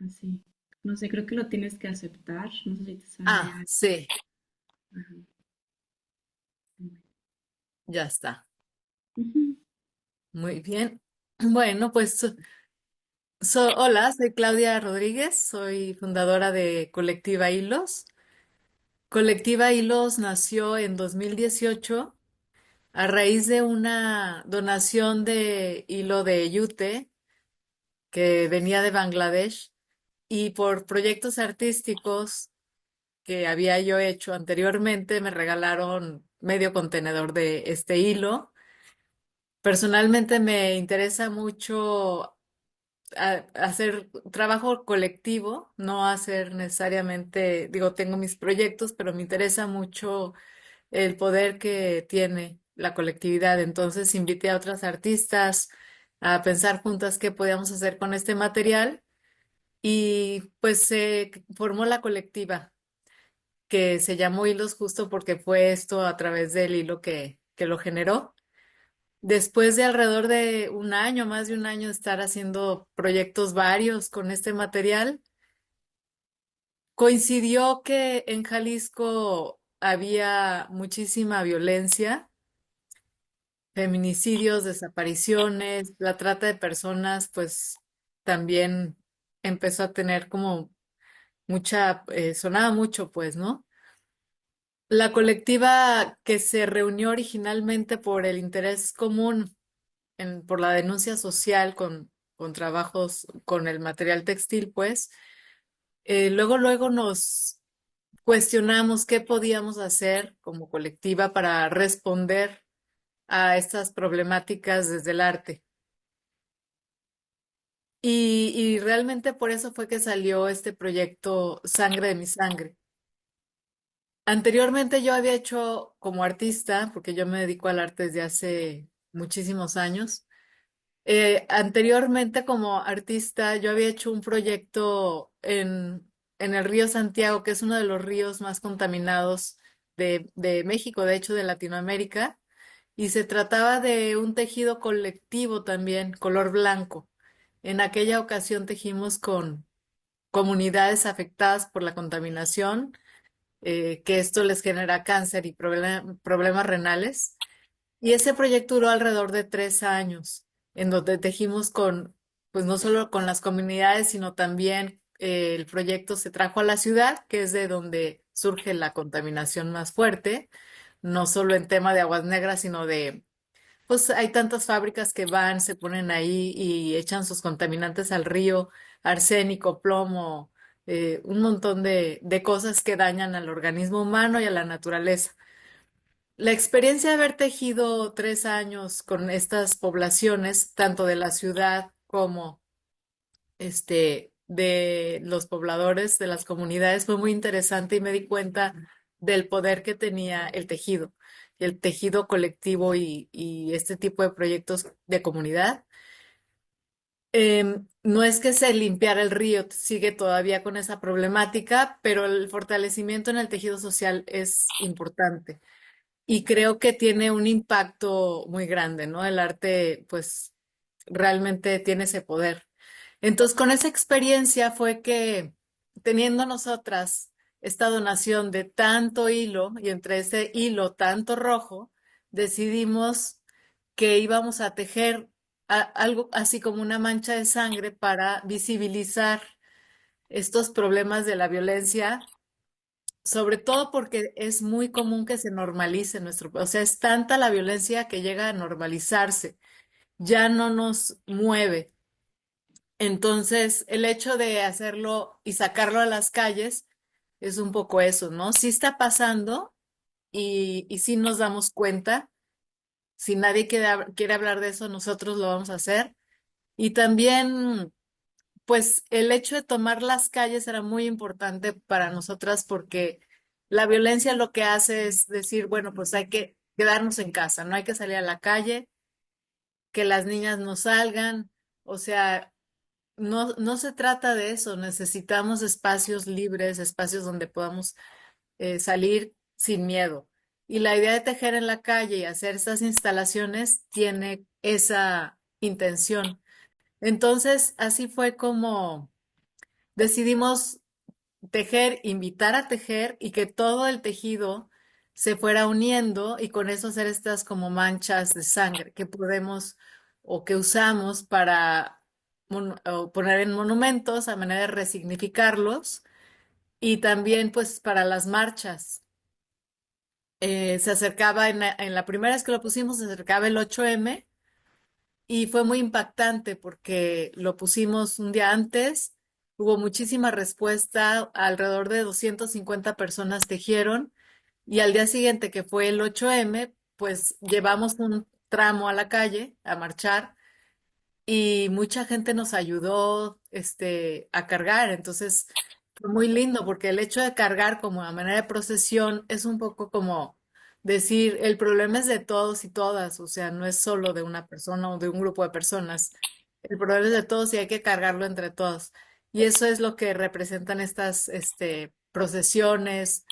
así. No sé, creo que lo tienes que aceptar. No sé si te sale Ah, algo. sí, Ajá. ya está. Ujú. Muy bien. Bueno, pues hola, soy Claudia Rodríguez, soy fundadora de Colectiva Hilos. Colectiva Hilos nació en 2018 a raíz de una donación de hilo de yute que venía de Bangladesh y por proyectos artísticos que había yo hecho anteriormente me regalaron medio contenedor de este hilo. Personalmente me interesa mucho hacer trabajo colectivo, no hacer necesariamente, digo, tengo mis proyectos, pero me interesa mucho el poder que tiene la colectividad. Entonces invité a otras artistas a pensar juntas qué podíamos hacer con este material y pues se formó la colectiva que se llamó Hilos justo porque fue esto a través del hilo que lo generó. Después de alrededor de un año, más de un año de estar haciendo proyectos varios con este material, coincidió que en Jalisco había muchísima violencia, feminicidios, desapariciones, la trata de personas, pues también empezó a tener como mucha, sonaba mucho, pues, ¿no? La colectiva que se reunió originalmente por el interés común por la denuncia social con trabajos con el material textil, pues, luego nos cuestionamos qué podíamos hacer como colectiva para responder a estas problemáticas desde el arte. Y realmente por eso fue que salió este proyecto Sangre de mi sangre. Anteriormente yo había hecho como artista, porque yo me dedico al arte desde hace muchísimos años. Anteriormente como artista yo había hecho un proyecto en el río Santiago, que es uno de los ríos más contaminados de México, de hecho de Latinoamérica, y se trataba de un tejido colectivo también, color blanco. En aquella ocasión tejimos con comunidades afectadas por la contaminación, que esto les genera cáncer y problemas renales. Y ese proyecto duró alrededor de 3 años, en donde tejimos pues no solo con las comunidades, sino también el proyecto se trajo a la ciudad, que es de donde surge la contaminación más fuerte, no solo en tema de aguas negras, sino pues hay tantas fábricas que van, se ponen ahí y echan sus contaminantes al río, arsénico, plomo, un montón de cosas que dañan al organismo humano y a la naturaleza. La experiencia de haber tejido 3 años con estas poblaciones, tanto de la ciudad como de los pobladores de las comunidades, fue muy interesante y me di cuenta del poder que tenía el tejido colectivo y este tipo de proyectos de comunidad. No es que se limpiara el río, sigue todavía con esa problemática, pero el fortalecimiento en el tejido social es importante. Y creo que tiene un impacto muy grande, ¿no? El arte, pues, realmente tiene ese poder. Entonces, con esa experiencia fue que, teniendo nosotras esta donación de tanto hilo y entre ese hilo tanto rojo, decidimos que íbamos a tejer algo así como una mancha de sangre para visibilizar estos problemas de la violencia, sobre todo porque es muy común que se normalice nuestro, o sea, es tanta la violencia que llega a normalizarse, ya no nos mueve. Entonces, el hecho de hacerlo y sacarlo a las calles es un poco eso, ¿no? Sí está pasando y sí nos damos cuenta. Si nadie quiere hablar de eso, nosotros lo vamos a hacer. Y también, pues, el hecho de tomar las calles era muy importante para nosotras porque la violencia lo que hace es decir, bueno, pues hay que quedarnos en casa, no hay que salir a la calle, que las niñas no salgan, o sea, no se trata de eso, necesitamos espacios libres, espacios donde podamos salir sin miedo. Y la idea de tejer en la calle y hacer estas instalaciones tiene esa intención. Entonces, así fue como decidimos tejer, invitar a tejer y que todo el tejido se fuera uniendo y con eso hacer estas como manchas de sangre que podemos o que usamos para o poner en monumentos a manera de resignificarlos y también pues para las marchas. Se acercaba en la primera vez que lo pusimos, se acercaba el 8M y fue muy impactante porque lo pusimos un día antes, hubo muchísima respuesta, alrededor de 250 personas tejieron y al día siguiente, que fue el 8M, pues llevamos un tramo a la calle a marchar y mucha gente nos ayudó a cargar. Entonces fue muy lindo porque el hecho de cargar como a manera de procesión es un poco como decir, el problema es de todos y todas, o sea, no es solo de una persona o de un grupo de personas. El problema es de todos y hay que cargarlo entre todos. Y eso es lo que representan estas procesiones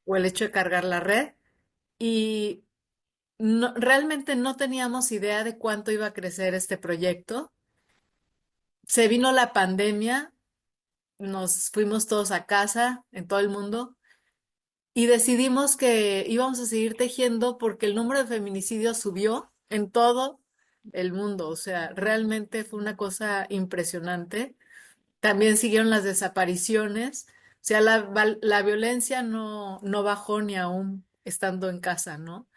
o el hecho de cargar la red. Y realmente no teníamos idea de cuánto iba a crecer este proyecto. Se vino la pandemia, nos fuimos todos a casa en todo el mundo y decidimos que íbamos a seguir tejiendo porque el número de feminicidios subió en todo el mundo. O sea, realmente fue una cosa impresionante. También siguieron las desapariciones. O sea, la violencia no bajó ni aún estando en casa, ¿no?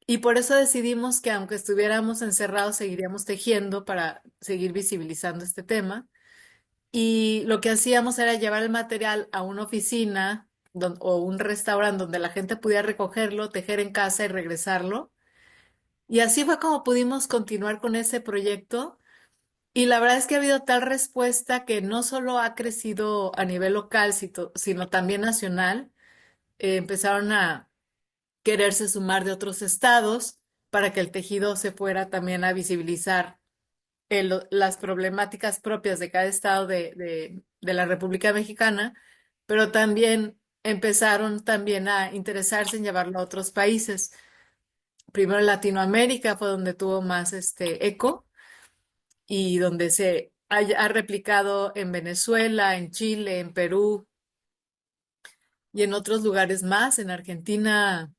Y por eso decidimos que aunque estuviéramos encerrados, seguiríamos tejiendo para seguir visibilizando este tema. Y lo que hacíamos era llevar el material a una oficina o un restaurante donde la gente pudiera recogerlo, tejer en casa y regresarlo. Y así fue como pudimos continuar con ese proyecto. Y la verdad es que ha habido tal respuesta que no solo ha crecido a nivel local, sino también nacional. Empezaron a quererse sumar de otros estados para que el tejido se fuera también a visibilizar las problemáticas propias de cada estado de la República Mexicana, pero también empezaron también a interesarse en llevarlo a otros países. Primero Latinoamérica fue donde tuvo más eco y donde ha replicado en Venezuela, en Chile, en Perú y en otros lugares más. En Argentina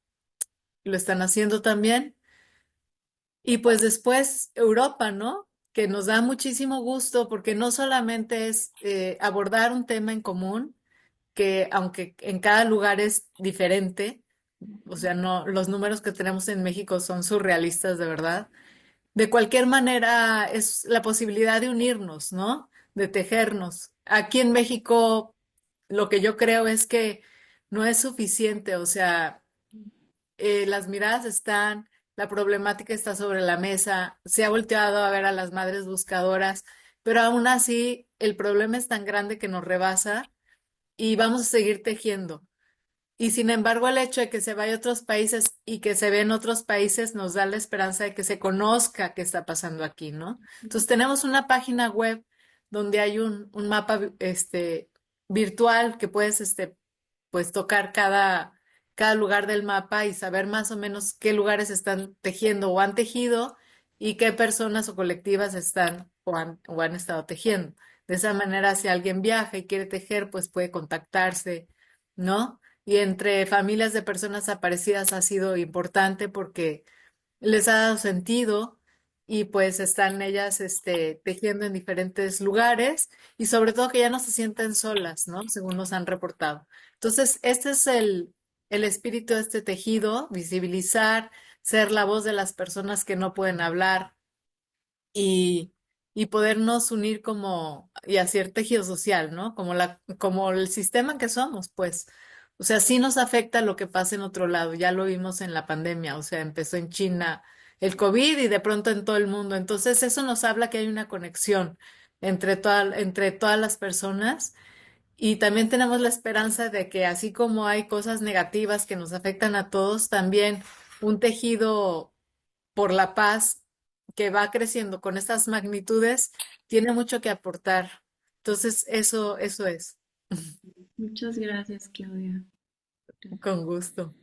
lo están haciendo también. Y pues después Europa, ¿no? Que nos da muchísimo gusto porque no solamente es abordar un tema en común, que aunque en cada lugar es diferente, o sea, no, los números que tenemos en México son surrealistas de verdad. De cualquier manera, es la posibilidad de unirnos, ¿no? De tejernos. Aquí en México, lo que yo creo es que no es suficiente, o sea, las miradas están, la problemática está sobre la mesa, se ha volteado a ver a las madres buscadoras, pero aún así el problema es tan grande que nos rebasa y vamos a seguir tejiendo. Y sin embargo, el hecho de que se vaya a otros países y que se ve en otros países nos da la esperanza de que se conozca qué está pasando aquí, ¿no? Entonces tenemos una página web donde hay un mapa virtual que puedes pues tocar cada lugar del mapa y saber más o menos qué lugares están tejiendo o han tejido y qué personas o colectivas están o han estado tejiendo. De esa manera, si alguien viaja y quiere tejer, pues puede contactarse, ¿no? Y entre familias de personas desaparecidas ha sido importante porque les ha dado sentido y pues están ellas tejiendo en diferentes lugares y sobre todo que ya no se sienten solas, ¿no? Según nos han reportado. Entonces, este es el espíritu de este tejido, visibilizar, ser la voz de las personas que no pueden hablar y, y podernos unir como y hacer tejido social, ¿no? Como el sistema que somos, pues. O sea, sí nos afecta lo que pasa en otro lado, ya lo vimos en la pandemia, o sea, empezó en China el COVID y de pronto en todo el mundo. Entonces, eso nos habla que hay una conexión entre todas las personas y también tenemos la esperanza de que así como hay cosas negativas que nos afectan a todos, también un tejido por la paz que va creciendo con estas magnitudes, tiene mucho que aportar. Entonces, eso es, Muchas gracias, Claudia. con gusto.